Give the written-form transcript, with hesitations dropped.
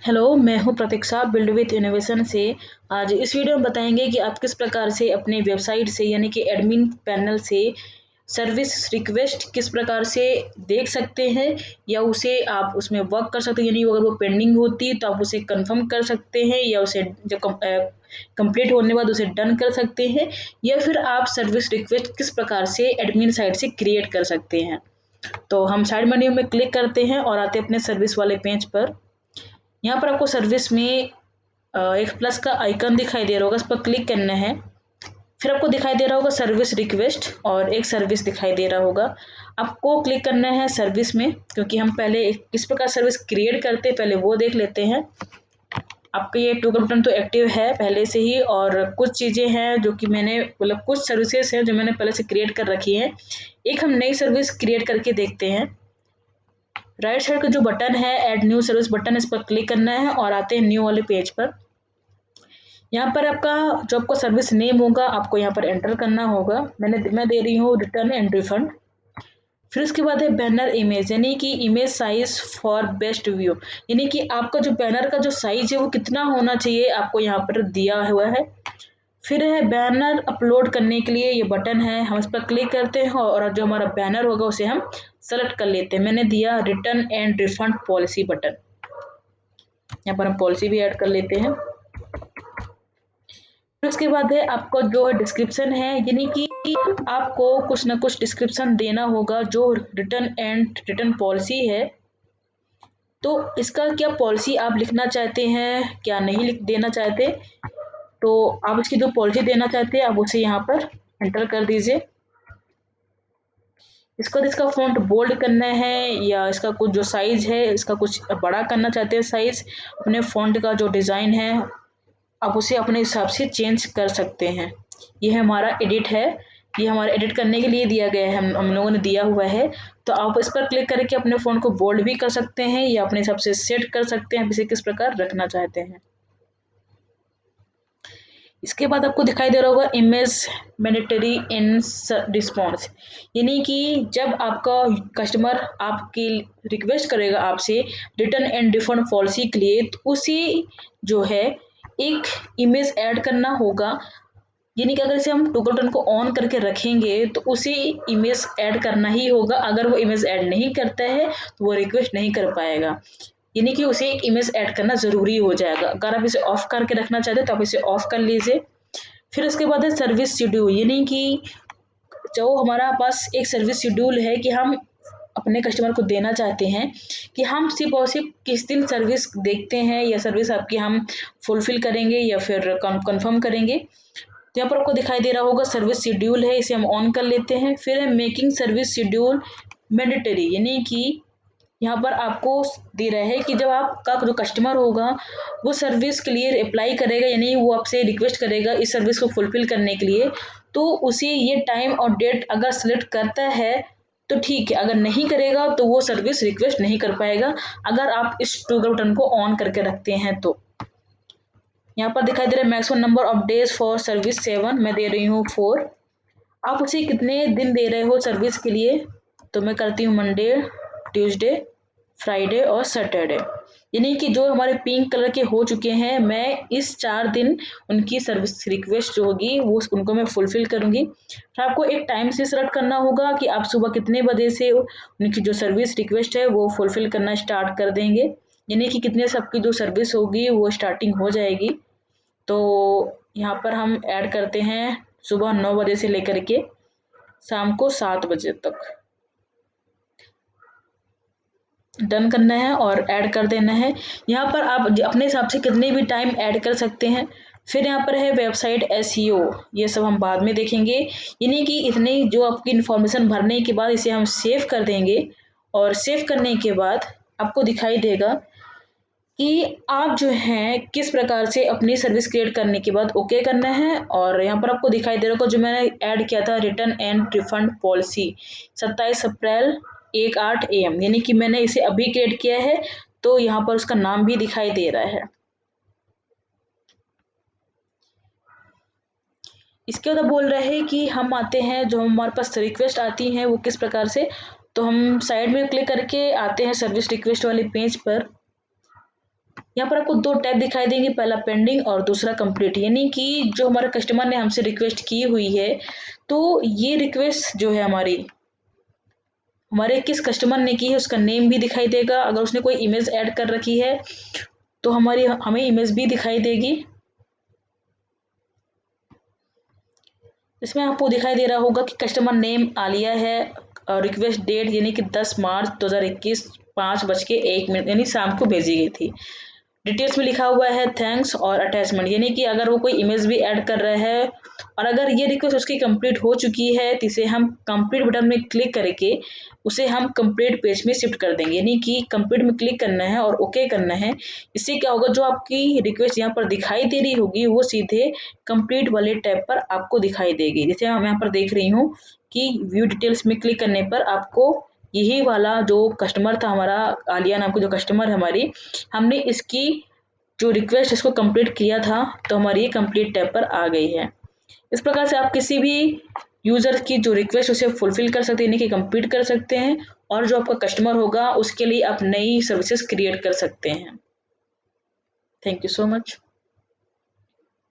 Hello, मैं हूँ प्रतीक्षा build with innovation से। आज इस वीडियो में बताएंगे कि आप किस प्रकार से अपने वेबसाइट से यानी कि एडमिन पैनल से सर्विस रिक्वेस्ट किस प्रकार से देख सकते हैं या उसे आप उसमें वर्क कर सकते हैं। यानी अगर वो पेंडिंग होती है तो आप उसे कंफर्म कर सकते हैं या उसे जब कंप्लीट होने के बाद उसे डन कर सकते हैं, या फिर आप सर्विस रिक्वेस्ट किस प्रकार से एडमिन साइट से क्रिएट कर सकते हैं। तो हम साइड मेन्यू में क्लिक करते हैं और आते हैं अपने सर्विस वाले पेज पर। यहाँ पर आपको सर्विस में एक प्लस का आइकन दिखाई दे रहा होगा, इस पर क्लिक करना है। फिर आपको दिखाई दे रहा होगा सर्विस रिक्वेस्ट और एक सर्विस दिखाई दे रहा होगा। आपको क्लिक करना है सर्विस में, क्योंकि हम पहले किस प्रकार सर्विस क्रिएट करते हैं पहले वो देख लेते हैं। आपका ये टॉगल बटन तो एक्टिव है पहले से ही, और कुछ चीज़ें हैं जो कि मैंने मतलब कुछ सर्विसेज हैं जो मैंने पहले से क्रिएट कर रखी हैं। एक हम नई सर्विस क्रिएट करके देखते हैं। राइट साइड का जो बटन है ऐड न्यू सर्विस बटन, इस पर क्लिक करना है और आते हैं न्यू वाले पेज पर। यहाँ पर आपका जो आपका सर्विस नेम होगा आपको यहाँ पर एंटर करना होगा। मैं दे रही हूँ रिटर्न एंड रिफंड। फिर उसके बाद है बैनर इमेज, यानी कि image size for best view, यानी कि आपका जो बैनर का जो साइज है वो कितना होना चाहिए आपको यहाँ पर दिया हुआ है। फिर है बैनर अपलोड करने के लिए ये बटन है, हम इस पर क्लिक करते हैं और जो हमारा बैनर होगा उसे हम सेलेक्ट कर लेते हैं। मैंने दिया return and refund policy button, यहाँ पर हम पॉलिसी भी ऐड कर लेते हैं। फिर उसके बाद है आपका जो डिस्क्रिप्शन है, यानी कि आपको कुछ ना कुछ डिस्क्रिप्शन देना होगा जो रिटर्न पॉलिसी है। तो इसका क्या पॉलिसी आप लिखना चाहते हैं, क्या नहीं लिख देना चाहते, तो आप इसकी जो पॉलिसी देना चाहते हैं आप उसे यहाँ पर एंटर कर दीजिए। इसका फ़ॉन्ट बोल्ड करना है या इसका कुछ जो साइज़ है इसका कुछ बड़ा करना चाहते हैं साइज़, अपने फ़ॉन्ट का जो डिज़ाइन है आप उसे अपने हिसाब से चेंज कर सकते हैं। ये हमारा एडिट है, ये हमारा एडिट करने के लिए दिया गया है, हम लोगों ने दिया हुआ है। तो आप इस पर क्लिक करके अपने फ़ॉन्ट को बोल्ड भी कर सकते हैं या अपने हिसाब से सेट कर सकते हैं, आप इसे किस प्रकार रखना चाहते हैं। इसके बाद आपको दिखाई दे रहा होगा इमेज मैंडेटरी इन रिस्पॉन्स, यानी कि जब आपका कस्टमर आपकी रिक्वेस्ट करेगा आपसे रिटर्न एंड रिफंड पॉलिसी के लिए, तो उसी जो है एक इमेज ऐड करना होगा। यानी कि अगर इसे हम टॉगल बटन को ऑन करके रखेंगे तो उसी इमेज ऐड करना ही होगा। अगर वो इमेज ऐड नहीं करता है तो वो रिक्वेस्ट नहीं कर पाएगा, यानी कि उसे एक इमेज ऐड करना ज़रूरी हो जाएगा। अगर आप इसे ऑफ करके रखना चाहते हैं तो आप इसे ऑफ कर लीजिए। फिर उसके बाद है सर्विस शेड्यूल, यानी कि जो हमारा पास एक सर्विस शेड्यूल है कि हम अपने कस्टमर को देना चाहते हैं कि हम सिर्फ और सिर्फ किस दिन सर्विस देखते हैं या सर्विस आपकी हम फुलफिल करेंगे या फिर कंफर्म करेंगे। तो यहाँ पर आपको दिखाई दे रहा होगा सर्विस शेड्यूल है, इसे हम ऑन कर लेते हैं। फिर है मेकिंग सर्विस शेड्यूल मैंडेटरी, यानी कि यहाँ पर आपको दे रहा है कि जब आपका जो कस्टमर होगा वो सर्विस के लिए अप्लाई करेगा, यानी वो आपसे रिक्वेस्ट करेगा इस सर्विस को फुलफिल करने के लिए, तो उसे ये टाइम और डेट अगर सेलेक्ट करता है तो ठीक है, अगर नहीं करेगा तो वो सर्विस रिक्वेस्ट नहीं कर पाएगा अगर आप इस टॉगल बटन को ऑन करके रखते हैं। तो यहाँ पर दिखाई दे रहा है maximum number of days for service 7, मैं दे रही हूँ 4। आप उसे कितने दिन दे रहे हो सर्विस के लिए, तो मैं करती हूँ मंडे, ट्यूसडे, फ्राइडे और सैटरडे, यानी कि जो हमारे पिंक कलर के हो चुके हैं मैं इस 4 दिन उनकी सर्विस रिक्वेस्ट जो होगी वो उनको मैं फुलफिल करूँगी। फिर आपको एक टाइम से सेलेक्ट करना होगा कि आप सुबह कितने बजे से उनकी जो सर्विस रिक्वेस्ट है वो फुलफिल करना स्टार्ट कर देंगे, यानी कि कितने से आपकी जो सर्विस होगी वो स्टार्टिंग हो जाएगी। तो यहाँ पर हम ऐड करते हैं सुबह 9 बजे से लेकर के शाम को 7 बजे तक। डन करना है और ऐड कर देना है। यहाँ पर आप अपने हिसाब से कितने भी टाइम ऐड कर सकते हैं। फिर यहाँ पर है वेबसाइट एसईओ, ये सब हम बाद में देखेंगे। यानी कि इतने जो आपकी इन्फॉर्मेशन भरने के बाद इसे हम सेव कर देंगे और सेव करने के बाद आपको दिखाई देगा कि आप जो हैं किस प्रकार से अपनी सर्विस क्रिएट करने के बाद ओके करना है। और यहाँ पर आपको दिखाई दे रहा होगा जो मैंने ऐड किया था return and refund policy 27 April 1:08 AM, यानी कि मैंने इसे अभी क्रिएट किया है, तो यहाँ पर उसका नाम भी दिखाई दे रहा है। इसके बाद बोल रहे हैं कि हम आते हैं जो हमारे पास रिक्वेस्ट आती हैं वो किस प्रकार से, तो हम साइड में क्लिक करके आते हैं सर्विस रिक्वेस्ट वाले पेज पर। यहाँ पर आपको 2 टैब दिखाई देंगे, पहला पेंडिंग और दूसरा कंप्लीट, यानी कि जो हमारे कस्टमर ने हमसे रिक्वेस्ट की हुई है, तो ये रिक्वेस्ट जो है हमारे किस कस्टमर ने की है उसका नेम भी दिखाई देगा। अगर उसने कोई इमेज ऐड कर रखी है तो हमें इमेज भी दिखाई देगी। इसमें आपको दिखाई दे रहा होगा कि कस्टमर नेम आलिया है और रिक्वेस्ट डेट यानी कि 10 मार्च 2021 5:01 यानी शाम को भेजी गई थी। डिटेल्स में लिखा हुआ है थैंक्स और अटैचमेंट, यानी कि अगर वो कोई इमेज भी ऐड कर रहा है और अगर ये रिक्वेस्ट उसकी कंप्लीट हो चुकी है तो इसे हम कंप्लीट बटन में क्लिक करके उसे हम कंप्लीट पेज में शिफ्ट कर देंगे, यानी कि कंप्लीट में क्लिक करना है और ओके करना है। इससे क्या होगा, जो आपकी रिक्वेस्ट यहाँ पर दिखाई दे रही होगी वो सीधे कंप्लीट वाले टैब पर आपको दिखाई देगी। जैसे हम यहाँ पर देख रही हूँ कि व्यू डिटेल्स में क्लिक करने पर आपको यही वाला जो कस्टमर था हमारा, आलिया नाम का जो कस्टमर है हमारी, हमने इसकी जो रिक्वेस्ट इसको कंप्लीट किया था तो हमारी ये कंप्लीट टैब पर आ गई है। इस प्रकार से आप किसी भी यूज़र की जो रिक्वेस्ट उसे फुलफिल कर सकते हैं, यानी कि कंप्लीट कर सकते हैं, और जो आपका कस्टमर होगा उसके लिए आप नई सर्विसेज क्रिएट कर सकते हैं। Thank you so much.